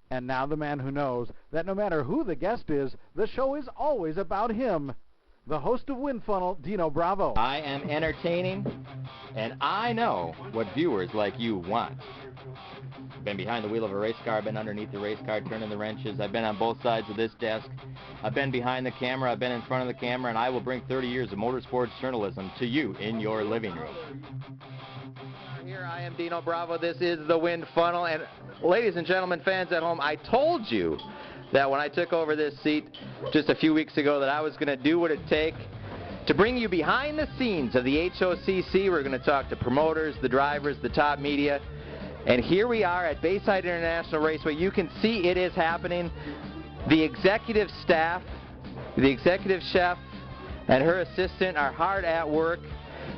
And now the man who knows that no matter who the guest is, the show is always about him. The host of Wind Funnel, Dino Bravo. I am entertaining, and I know what viewers like you want. I've been behind the wheel of a race car, I've been underneath the race car, turning the wrenches, I've been on both sides of this desk, I've been behind the camera, I've been in front of the camera, and I will bring 30 years of motorsports journalism to you in your living room. Here I am, Dino Bravo. This is the Wind Funnel, and ladies and gentlemen, fans at home, I told you that when I took over this seat just a few weeks ago that I was going to do what it takes to bring you behind the scenes of the HOCC. We're going to talk to promoters, the drivers, the top media. And here we are at Bayside International Raceway. You can see it is happening. The executive staff, the executive chef, and her assistant are hard at work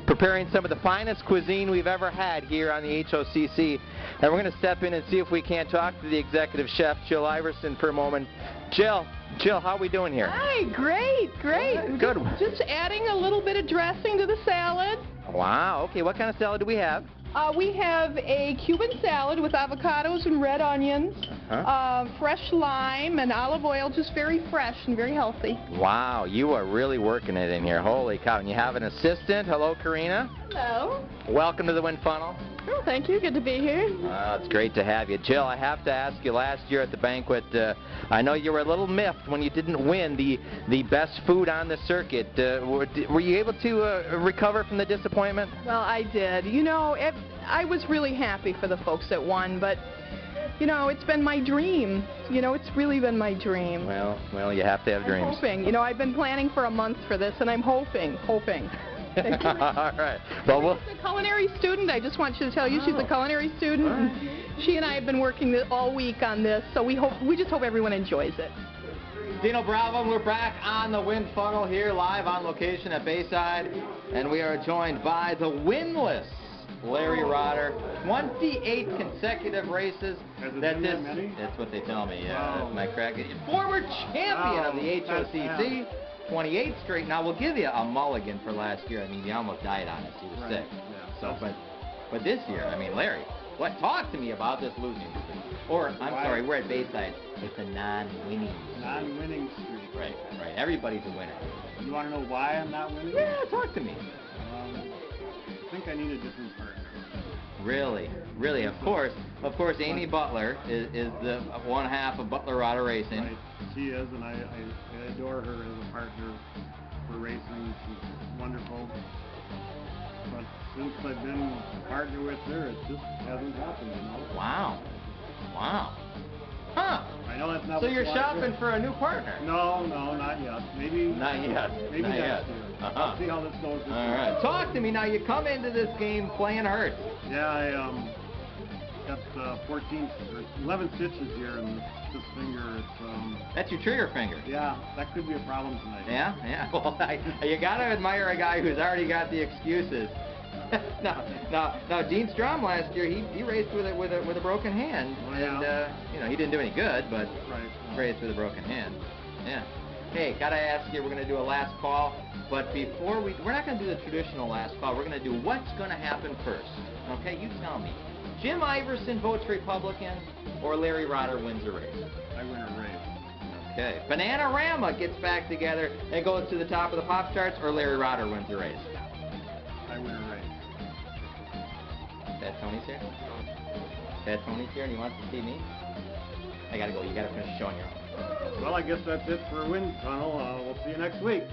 preparing some of the finest cuisine we've ever had here on the HOCC. And we're going to step in and see if we can't talk to the executive chef, Jill Iverson, for a moment. Jill, how are we doing here? Hi, great. Good. Just adding a little bit of dressing to the salad. Wow, okay, what kind of salad do we have? We have a Cuban salad with avocados and red onions, fresh lime and olive oil, just very fresh and very healthy. Wow, you are really working it in here. Holy cow. And you have an assistant. Hello, Karina. Hello. Welcome to the Wind Funnel. Oh, thank you. Good to be here. It's great to have you. Jill, I have to ask you, last year at the banquet, I know you were a little miffed when you didn't win the best food on the circuit. Were you able to recover from the disappointment? Well, I did. You know, I was really happy for the folks that won, but, you know, it's been my dream. You know, it's really been my dream. Well, you have to have dreams. I'm hoping. You know, I've been planning for a month for this, and I'm hoping. All right. Well, she's a culinary student. I just want you to tell you she's a culinary student. And she and I have been working all week on this, so we just hope everyone enjoys it. Dino Bravo, we're back on the Wind Funnel here, live on location at Bayside, and we are joined by the winless Larry Rotter. 28 consecutive races. That's what they tell me. Yeah, that's my crack. Former champion of the HOCC. 28 straight. Now, we'll give you a mulligan for last year. I mean, you almost died on us. You were sick. Yeah. So, but this year, I mean, Larry, talk to me about this losing streak. Or, I'm sorry, we're at Bayside. It's a non-winning streak. Non-winning streak. Right. Everybody's a winner. You want to know why I'm not winning? Yeah, talk to me. I think I need a different partner. Really? Of course, Amy Butler is the one half of Butler Rotter Racing. Right. She is, and I adore her as a partner for racing. She's wonderful. But since I've been a partner with her, it just hasn't happened, you know? Wow. Huh. I know that's not. So you're shopping for a new partner? No, not yet. Maybe. Not yet. Maybe next year. Let's see how this goes. All right. Talk to me now. You come into this game playing hurt. Yeah, I got 11 stitches here in this finger. It's That's your trigger finger. Yeah, that could be a problem tonight. Yeah. Well, you gotta admire a guy who's already got the excuses. Now, Dean Strom last year, he raced with a broken hand, and you know, he didn't do any good, but raced with a broken hand. Yeah. Hey, gotta ask you, we're gonna do a last call, but before we're not gonna do the traditional last call. We're gonna do what's gonna happen first. Okay, you tell me. Jim Iverson votes Republican, or Larry Rotter wins a race? I win a race. Okay. Bananarama gets back together and goes to the top of the pop charts, or Larry Rotter wins a race? I win a race. Pat Tony's here? Pat Tony's here and he wants to see me? I gotta go. You gotta finish showing your own. Well, I guess that's it for Wind Funnel. We'll see you next week.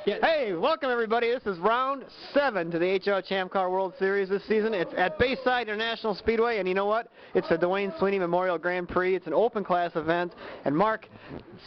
Hey, welcome everybody. This is round 7 to the HR Champ Car World Series this season. It's at Bayside International Speedway, and you know what? It's the Duane Sweeny Memorial Grand Prix. It's an open class event. And Mark,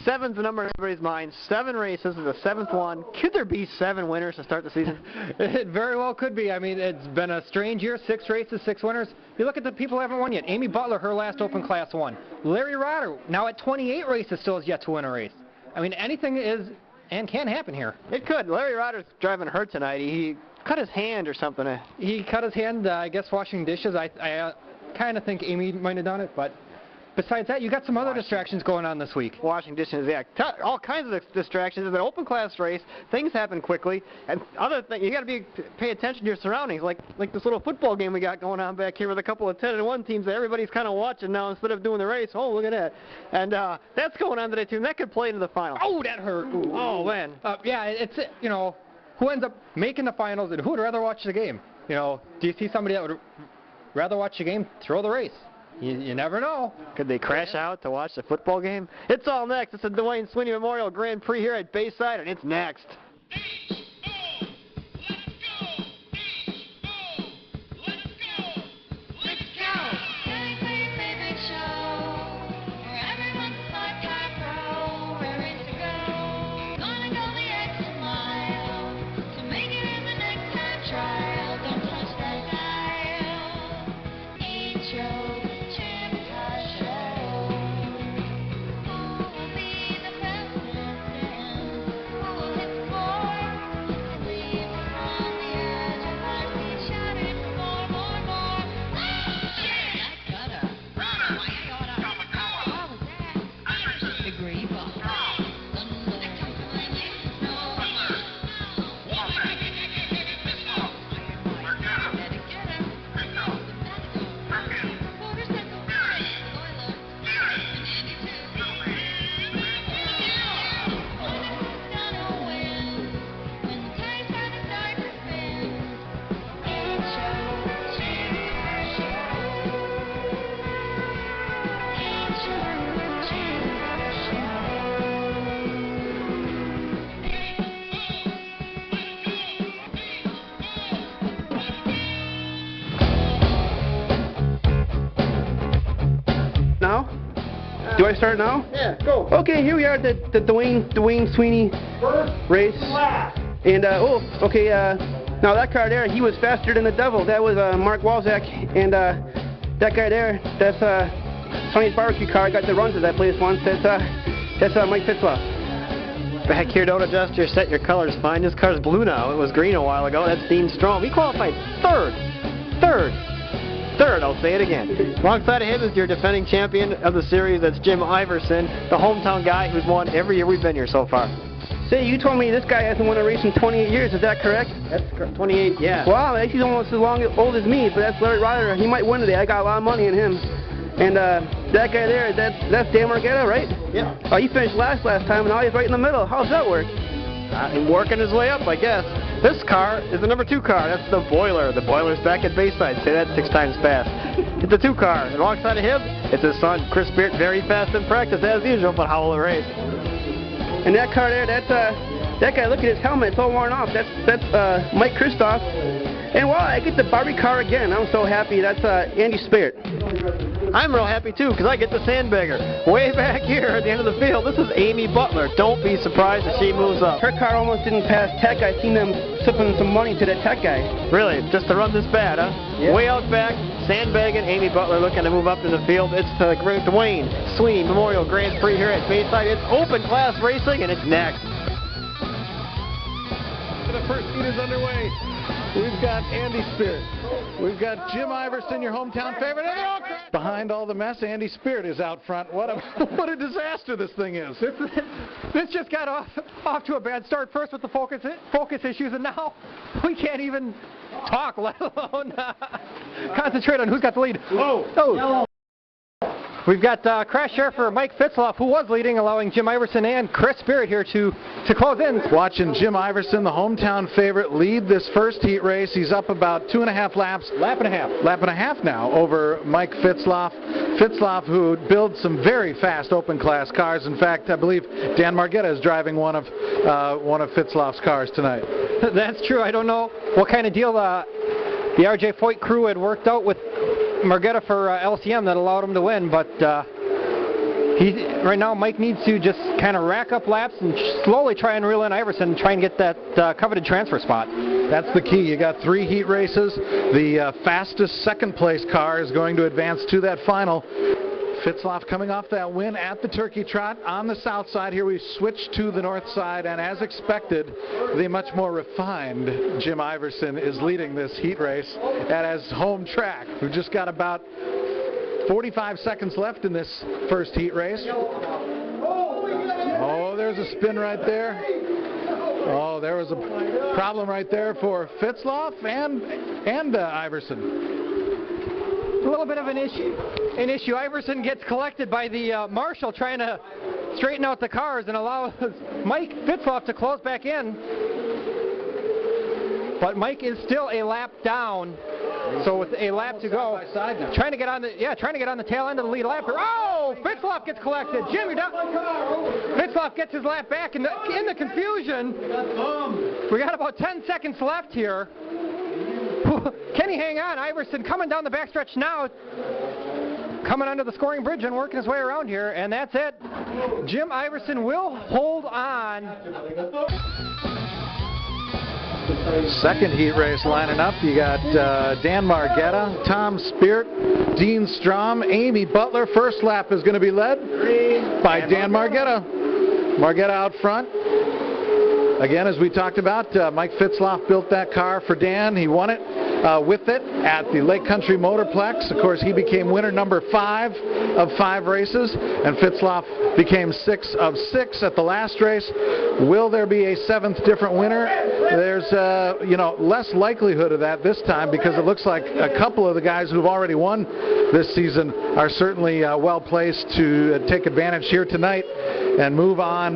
7's the number in everybody's mind. 7 races, is the 7th one. Could there be 7 winners to start the season? It very well could be. I mean, it's been a strange year. 6 races, 6 winners. You look at the people who haven't won yet. Amy Butler, her last open class won. Larry Rotter, now at 28 races, still has yet to win a race. I mean, anything is and can happen here. It could. Larry Rotter's driving hurt tonight. He cut his hand or something. He cut his hand, I guess, washing dishes. I kind of think Amy might have done it, but besides that, you got some other distractions going on this week. Washing dishes, yeah. All kinds of distractions. It's an open class race. Things happen quickly. And other thing, you got to pay attention to your surroundings. Like this little football game we got going on back here with a couple of 10-1 teams that everybody's kind of watching now instead of doing the race. Oh, look at that. And that's going on today too. And that could play into the final. Oh, that hurt. Ooh. Oh, man. Yeah, it's, you know, who ends up making the finals and who would rather watch the game? You know, do you see somebody that would rather watch the game throw the race? You never know. Could they crash out to watch the football game? It's all next. It's the Duane Sweeny Memorial Grand Prix here at Bayside, and it's next. Do I start now? Yeah, go. Okay, here we are at the Duane Sweeny race. And, now that car there, he was faster than the devil. That was Mark Walzak. And that guy there, that's Sonny's barbecue car. I got to run to that place once. That's Mike Fitzloff. Back here, don't adjust your set. Your color's fine. This car's blue now. It was green a while ago. That's Dean Strom. He qualified third, I'll say it again. Alongside of him is your defending champion of the series. That's Jim Iverson, the hometown guy who's won every year we've been here so far. Say, you told me this guy hasn't won a race in 28 years. Is that correct? That's 28, yeah. Wow, he's almost as old as me, but that's Larry Ryder. He might win today. I got a lot of money in him. And that guy there, that's Dan Margetta, right? Yeah. Oh, he finished last time, and now he's right in the middle. How's that work? He's working his way up, I guess. This car is the number 2 car. That's the Boiler. The Boiler's back at Bayside. Say that 6 times fast. It's the 2 car. And alongside of him, it's his son, Chris Beard, very fast in practice as usual, but how will it race? And that car there, that guy, look at his helmet. It's all worn off. That's Mike Kristoff. And wow, I get the Barbie car again. I'm so happy. That's Andy Spirit. I'm real happy too, because I get the Sandbagger. Way back here at the end of the field, this is Amy Butler. Don't be surprised if she moves up. Her car almost didn't pass Tech. I seen them slipping some money to that Tech guy. Really? Just to run this bad, huh? Yeah. Way out back, Sandbagging, Amy Butler looking to move up in the field. It's the Duane Sweeny Memorial Grand Prix here at Bayside. It's open class racing, and it's next. The first heat is underway. We've got Andy Spirit. We've got Jim Iverson, your hometown favorite. And behind all the mess, Andy Spirit is out front. What a disaster this thing is. This just got off to a bad start. First with the focus issues, and now we can't even talk, let alone concentrate on who's got the lead. Whoa. Oh. We've got crash share for Mike Fitzloff, who was leading, allowing Jim Iverson and Chris Spirit here to close in. Watching Jim Iverson, the hometown favorite, lead this first heat race. He's up about 2.5 laps. Lap and a half now over Mike Fitzloff. Fitzloff, who builds some very fast open class cars. In fact, I believe Dan Margetta is driving one of Fitzloff's cars tonight. That's true. I don't know what kind of deal the RJ Foyt crew had worked out with Margetta for LCM that allowed him to win, but right now Mike needs to just kind of rack up laps and slowly try and reel in Iverson and try and get that coveted transfer spot. That's the key. You got 3 heat races. The fastest second place car is going to advance to that final. Fitzloff coming off that win at the Turkey Trot on the south side. Here we switch to the north side, and as expected, the much more refined Jim Iverson is leading this heat race at his home track. We've just got about 45 seconds left in this first heat race. Oh, there's a spin right there. Oh, there was a problem right there for Fitzloff and Iverson. A little bit of an issue. Iverson gets collected by the marshal trying to straighten out the cars and allows Mike Fitzloff to close back in. But Mike is still a lap down. So with a lap to go, trying to get on the tail end of the lead lap. Oh, Fitzloff gets collected. Jim, you're down. Fitzloff gets his lap back in the confusion. We got about 10 seconds left here. Can he hang on? Iverson coming down the backstretch now, coming under the scoring bridge and working his way around here, and that's it. Jim Iverson will hold on. Second heat race lining up. You got Dan Margetta, Tom Speart, Dean Strom, Amy Butler. First lap is going to be led by Dan Margetta. Margetta out front. Again, as we talked about, Mike Fitzloff built that car for Dan. He won it with it at the Lake Country Motorplex. Of course, he became winner number 5 of 5 races, and Fitzloff became 6 of 6 at the last race. Will there be a 7th different winner? There's less likelihood of that this time, because it looks like a couple of the guys who've already won this season are certainly well placed to take advantage here tonight and move on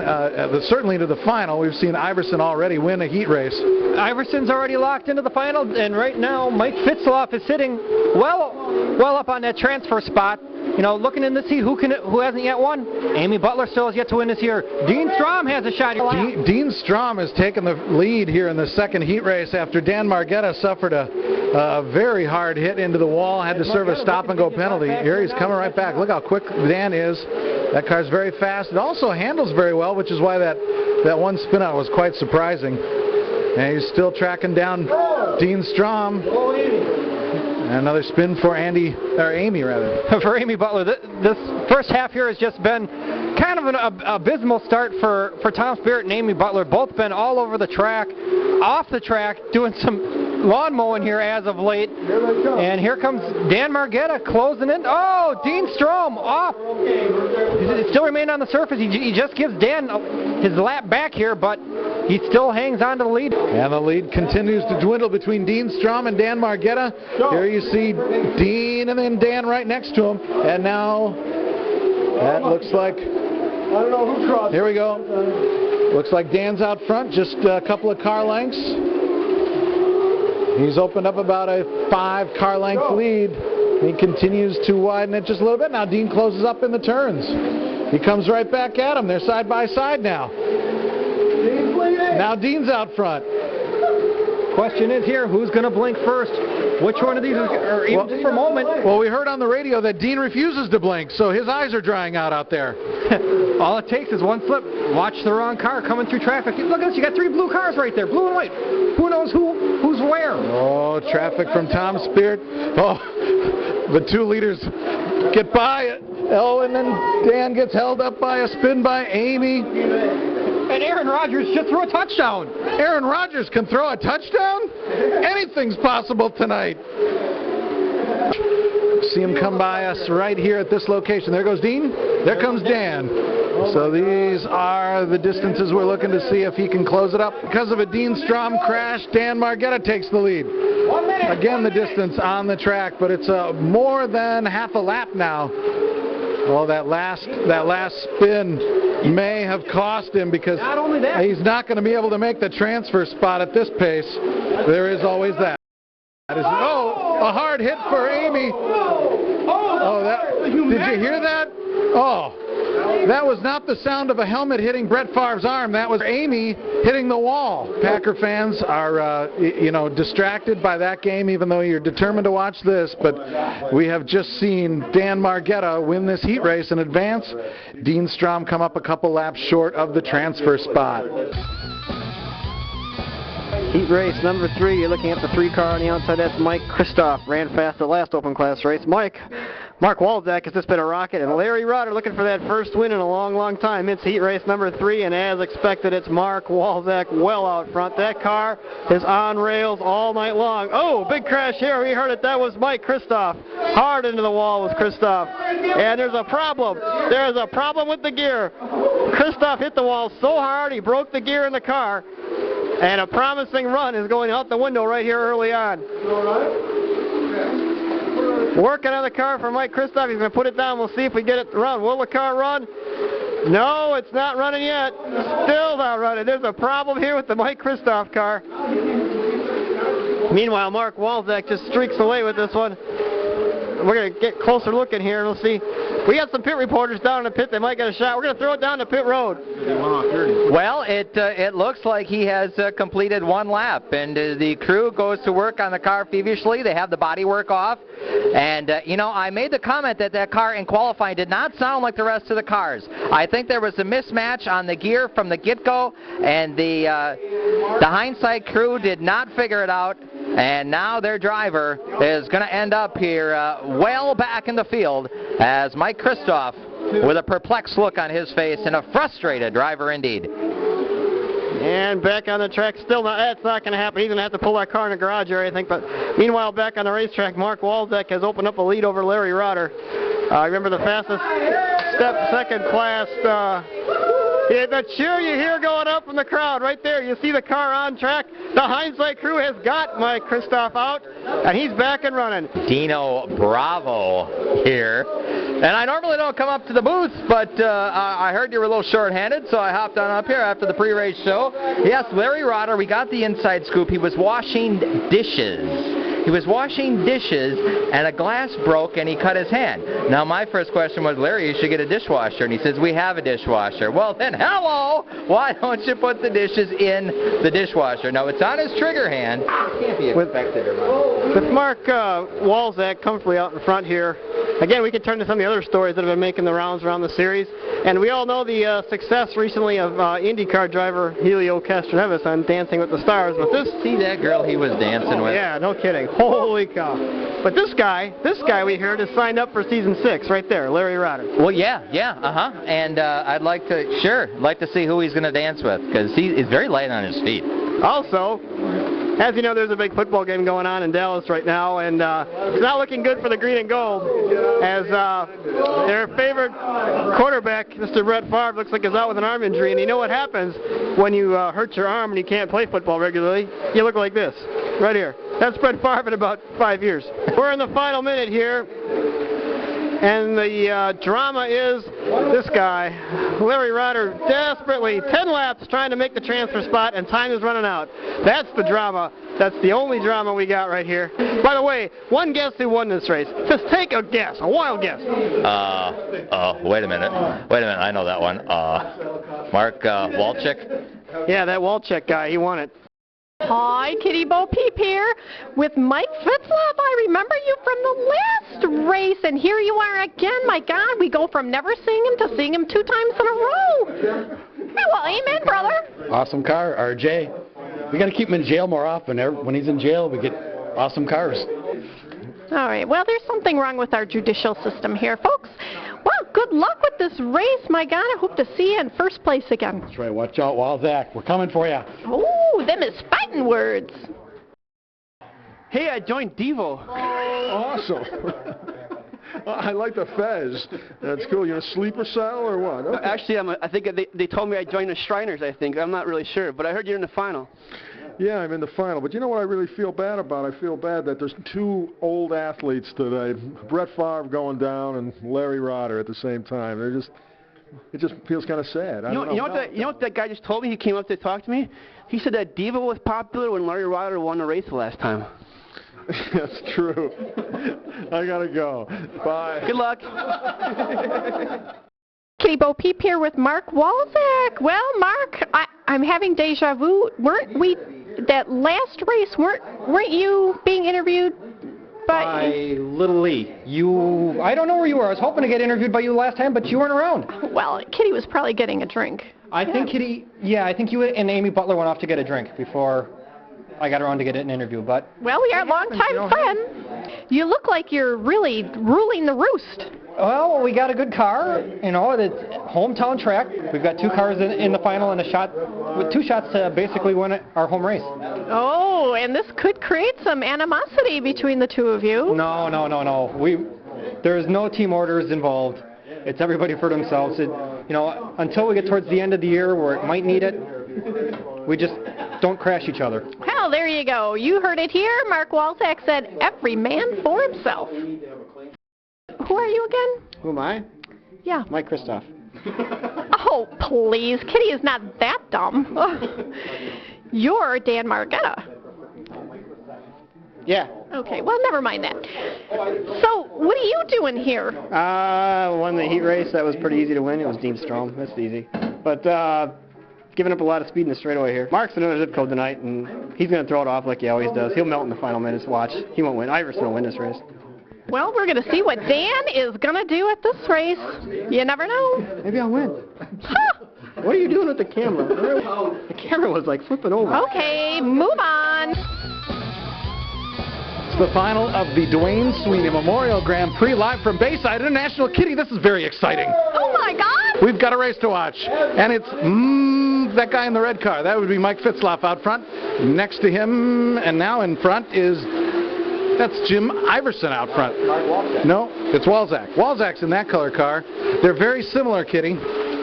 certainly to the final. We've seen Iverson already win a heat race. Iverson's already locked into the final, and right now Mike Fitzloff is sitting well up on that transfer spot. You know, looking in to see who hasn't yet won. Amy Butler still has yet to win this year. Dean Strom has a shot. Dean Strom has taken the lead here in the second heat race after Dan Margetta suffered a very hard hit into the wall, had to serve a stop-and-go penalty. Here he's coming right back. Look how quick Dan is. That car's very fast. It also handles very well, which is why that one spin-out was quite surprising. And he's still tracking down Dean Strom. Another spin for Amy, rather. For Amy Butler. This first half here has just been kind of an abysmal start for Tom Speart and Amy Butler. Both been all over the track, off the track, doing some lawn mowing here as of late. And here comes Dan Margetta closing in. Oh, Dean Strom off. He still remained on the surface. He just gives Dan his lap back here, but he still hangs on to the lead. And the lead continues to dwindle between Dean Strom and Dan Margetta. Here you see Dean and then Dan right next to him. And now that looks like, I don't know who crossed. Here we go. Looks like Dan's out front, just a couple of car lengths. He's opened up about a 5 car length lead. He continues to widen it just a little bit. Now Dean closes up in the turns. He comes right back at him. They're side by side now. Now Dean's out front. Question is here, who's going to blink first? Which one of these or even just for a moment? Well, we heard on the radio that Dean refuses to blink, so his eyes are drying out there. All it takes is one slip. Watch the wrong car coming through traffic. Look at this, you got 3 blue cars right there, blue and white. Who knows who's where? Oh, traffic from Tom Speart. Oh, the 2 leaders get by it. Oh, and then Dan gets held up by a spin by Amy. And Aaron Rodgers just threw a touchdown. Aaron Rodgers can throw a touchdown? Anything's possible tonight. See him come by us right here at this location. There goes Dean. There comes Dan. So these are the distances we're looking to see if he can close it up. Because of a Dean Strom crash, Dan Margetta takes the lead. Again, the distance on the track, but it's more than half a lap now. Well, that last spin may have cost him, because he's not going to be able to make the transfer spot at this pace. There is always that. A hard hit for Amy. Did you hear that? Oh, that was not the sound of a helmet hitting Brett Favre's arm. That was Amy hitting the wall. Packer fans are, distracted by that game, even though you're determined to watch this. But we have just seen Dan Margetta win this heat race in advance. Dean Strom come up a couple laps short of the transfer spot. Heat race number 3, you're looking at the 3 car on the outside. That's Mike Kristoff. Ran fast the last open class race. Mark Walczak has just been a rocket, and Larry Rotter looking for that first win in a long, long time. It's heat race number 3, and as expected, it's Mark Walczak well out front. That car is on rails all night long. Oh, big crash here. We heard it. That was Mike Kristoff. Hard into the wall was Kristoff. And there's a problem. There's a problem with the gear. Kristoff hit the wall so hard he broke the gear in the car. And a promising run is going out the window right here early on. Working on the car for Mike Kristoff. He's going to put it down. We'll see if we get it to run. Will the car run? No, it's not running yet. Still not running. There's a problem here with the Mike Kristoff car. Meanwhile, Mark Walczak just streaks away with this one. We're going to get closer looking here and we'll see. We got some pit reporters down in the pit. They might get a shot. We're going to throw it down to pit road. Well, it looks like he has completed 1 lap, and the crew goes to work on the car feverishly. They have the body work off, and I made the comment that car in qualifying did not sound like the rest of the cars. I think there was a mismatch on the gear from the get-go, and the hindsight crew did not figure it out. And now their driver is going to end up here well back in the field as Mike Kristoff, with a perplexed look on his face and a frustrated driver indeed. And back on the track, still not, that's not going to happen. He's going to have to pull that car in the garage area, I think. But meanwhile, back on the racetrack, Mark Walczak has opened up a lead over Larry Rotter. Remember the fastest second class. The cheer you hear going up from the crowd right there. You see the car on track. The hindsight crew has got Mike Kristoff out, and he's back and running. Deano Bravo here. And I normally don't come up to the booth, but I heard you were a little short-handed, so I hopped on up here after the pre-race show. Yes, Larry Rotter, we got the inside scoop. He was washing dishes. He was washing dishes, and a glass broke, and he cut his hand. Now, my first question was, Larry, you should get a dishwasher. And he says, we have a dishwasher. Well, then, hello! Why don't you put the dishes in the dishwasher? Now, it's on his trigger hand. It can't be expected. With Mark Walczak comfortably out in front here, again, we can turn to some of the other stories that have been making the rounds around the series. And we all know the success recently of IndyCar driver Helio Castroneves on Dancing with the Stars. But this... See that girl he was dancing with? Yeah, no kidding. Holy cow. But this guy we heard is signed up for season 6 right there, Larry Rotter. Well, yeah, and I'd like to see who he's going to dance with, because he's very light on his feet. Also, as you know, there's a big football game going on in Dallas right now, and it's not looking good for the green and gold, as their favorite quarterback, Mr. Brett Favre, looks like he's out with an arm injury. And you know what happens when you hurt your arm and you can't play football regularly? You look like this, right here. That's Brett Favre in about 5 years. We're in the final minute here, and the drama is this guy, Larry Rotter, desperately 10 laps trying to make the transfer spot, and time is running out. That's the drama. That's the only drama we got right here. By the way, one guess who won this race. Just take a guess, a wild guess. Wait a minute. I know that one. Mark Walczak? Yeah, that Walczak guy, he won it. Hi, Kitty Bo Peep here with Mike Fitzlove. I remember you from the last race, and here you are again. My God, we go from never seeing him to seeing him 2 times in a row. Well, amen, brother. Awesome car, RJ. We got to keep him in jail more often. When he's in jail, we get awesome cars. All right, well, there's something wrong with our judicial system here, folks. Well, good luck with this race. My God, I hope to see you in first place again. That's right. Watch out, Walczak. We're coming for you. Ooh, them is fighting words. Hey, I joined Devo. Awesome. I like the Fez. That's cool. You're a sleeper cell or what? Okay. Actually, I think they told me I joined the Shriners, I think. I'm not really sure, but I heard you're in the final. Yeah, I'm in the final. But you know what I really feel bad about? I feel bad that there's 2 old athletes today. Brett Favre going down and Larry Rotter at the same time. It just feels kind of sad. You know what that guy just told me? He came up to talk to me. He said that Devo was popular when Larry Rotter won the race the last time. That's true. I gotta go. Bye. Good luck. Kitty Bo Peep here with Mark Walczak. Well, Mark, I'm having deja vu. Weren't we, that last race, weren't you being interviewed by Little Lee? I don't know where you were. I was hoping to get interviewed by you last time, but you weren't around. Well, Kitty was probably getting a drink. I think Kitty, I think you and Amy Butler went off to get a drink before I got around to get an interview. But Well, we are longtime friends. You look like you're really ruling the roost. well, we got a good car. You know, it's hometown track. We've got 2 cars in the final and a shot with 2 shots to basically win our home race. Oh, and this could create some animosity between the two of you. No. There's no team orders involved. It's everybody for themselves. You know, until we get towards the end of the year where it might need it, we just don't crash each other. Well, there you go. You heard it here. Mark Walczak said, every man for himself. Who are you again? Who am I? Yeah. Mike Kristoff. Oh, please. Kitty is not that dumb. You're Dan Margetta. Yeah. Okay, well, never mind that. So, what are you doing here? Won the heat race. That was pretty easy to win. It was Dean Strom. That's easy. But giving up a lot of speed in the straightaway here. Mark's another zip code tonight, and he's going to throw it off like he always does. He'll melt in the final minutes. Watch. He won't win. Iverson will win this race. Well, we're going to see what Dan is going to do at this race. You never know. Maybe I'll win. Huh. What are you doing with the camera? The camera was like flipping over. Okay, move on. It's the final of the Duane Sweeny Memorial Grand Prix live from Bayside International. Kitty, this is very exciting. Oh, my God. We've got a race to watch. And it's that guy in the red car. That would be Mike Fitzloff out front. Next to him, and now in front is... That's Jim Iverson out front. No, it's Walczak. Walczak's in that color car. They're very similar, Kitty.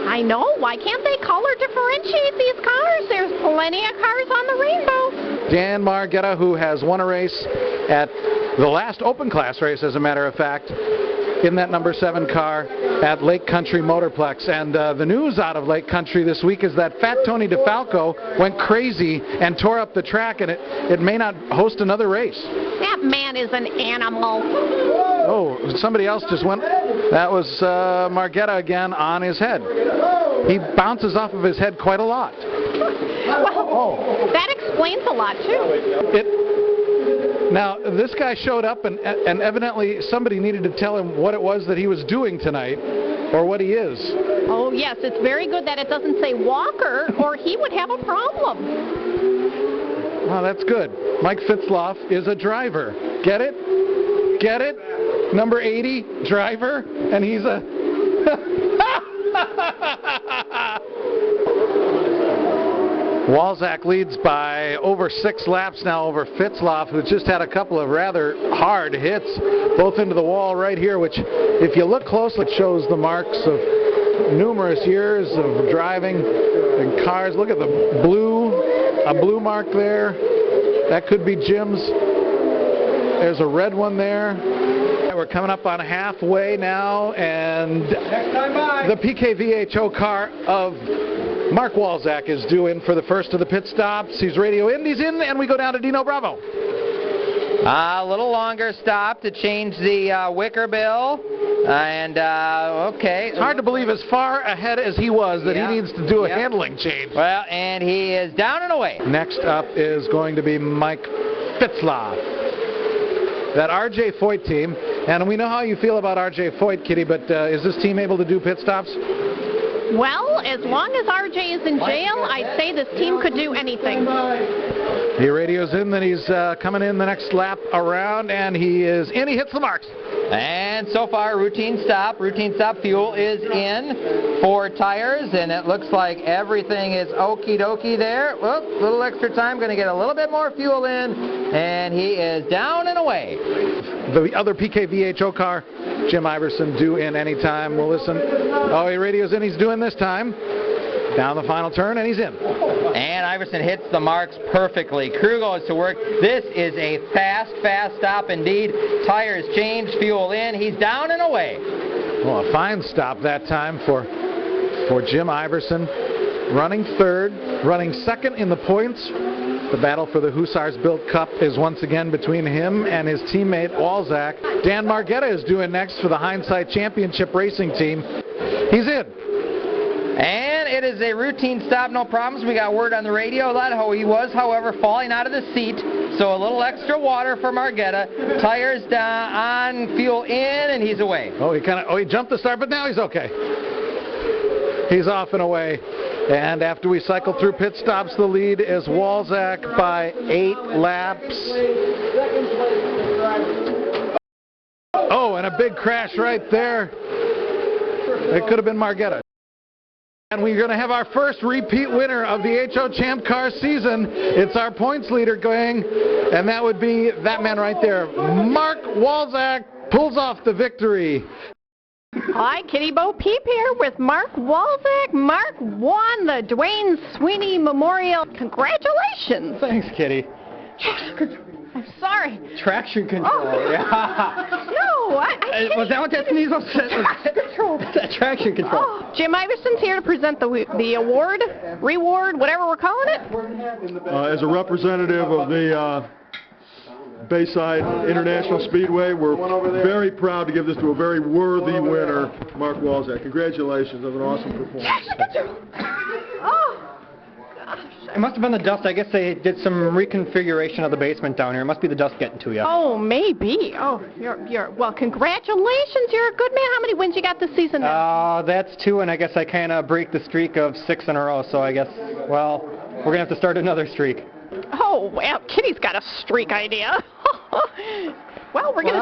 I know. Why can't they color differentiate these cars? There's plenty of cars on the rainbow. Dan Margetta, who has won a race at the last open class race, as a matter of fact, in that number 7 car at Lake Country Motorplex. And the news out of Lake Country this week is that Fat Tony DeFalco went crazy and tore up the track, and it may not host another race. That man is an animal. Oh, somebody else just went. That was Margetta again on his head. He bounces off of his head quite a lot. Well, that explains a lot, too. Now, this guy showed up, and evidently somebody needed to tell him what it was that he was doing tonight, or what he is. Oh, yes, it's very good that it doesn't say Walker, or he would have a problem. Well, that's good. Mike Fitzloff is a driver. Get it? Get it? Number 80, driver, and he's a... Walczak leads by over 6 laps now over Fitzloff, who's just had a couple of rather hard hits, both into the wall right here, which, if you look closely, it shows the marks of numerous years of driving in cars. Look at the blue mark there. That could be Jim's. There's a red one there. We're coming up on halfway now, and the PKVHO car of Mark Walczak is due in for the first of the pit stops. He's Radio Indy's in, and we go down to Deano Bravo. A little longer stop to change the wicker bill. Okay. It's hard to believe as far ahead as he was that he needs to do a handling change. Well, and he is down and away. Next up is going to be Mike Fitzloff. That R.J. Foyt team, and we know how you feel about R.J. Foyt, Kitty, but is this team able to do pit stops? Well, as long as RJ is in jail, I'd say this team could do anything. He radios in that he's coming in the next lap around, and he is in. He hits the marks. And so far, routine stop. Routine stop fuel is in for tires, and it looks like everything is okie dokie there. Whoop, little extra time, going to get a little bit more fuel in, and he is down and away. The other PKVHO car, Jim Iverson, due in anytime. We'll listen. Oh, he radios in. He's doing this time. Down the final turn, and he's in. And Iverson hits the marks perfectly. Crew goes to work. This is a fast stop indeed. Tires changed, fuel in. He's down and away. Well, a fine stop that time for Jim Iverson. Running third, running second in the points. The battle for the Hussars Built Cup is once again between him and his teammate Walczak. Dan Margetta is due in next for the Hindsight Championship Racing Team. He's in. And it is a routine stop, no problems. We got word on the radio that he was, however, falling out of the seat. So a little extra water for Margetta. Tires down, on, fuel in, and he's away. Oh, he jumped the start, but now he's okay. He's off and away. And after we cycle through pit stops, the lead is Walzak by 8 laps. Oh, and a big crash right there. It could have been Margetta. And we're going to have our first repeat winner of the HO Champ Car season. It's our points leader going, and that would be that man right there. Mark Walzak pulls off the victory. Hi, Kitty Bo Peep here with Mark Walzak. Mark won the Duane Sweeny Memorial. Congratulations. Thanks, Kitty. I'm sorry. Traction control. Oh. Yeah. No, I Was that what that sneeze was? Traction control. Traction control. Oh, Jim Iverson's here to present the award, reward, whatever we're calling it. As a representative of the Bayside International Speedway, we're very proud to give this to a very worthy winner, Mark Walzak. Congratulations on an awesome performance. Oh. It must have been the dust. I guess they did some reconfiguration of the basement down here. It must be the dust getting to you. Oh, maybe. Oh, well, congratulations. You're a good man. How many wins you got this season now? That's 2, and I guess I kind of break the streak of 6 in a row, so I guess, well, we're going to have to start another streak. Oh, well, Kitty's got a streak idea. Well, we're going to...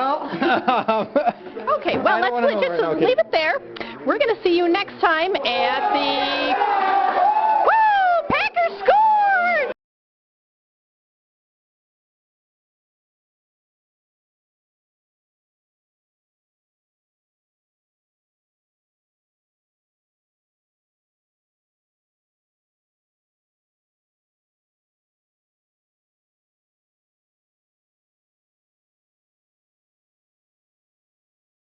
Okay, well, let's just leave it there. We're going to see you next time at the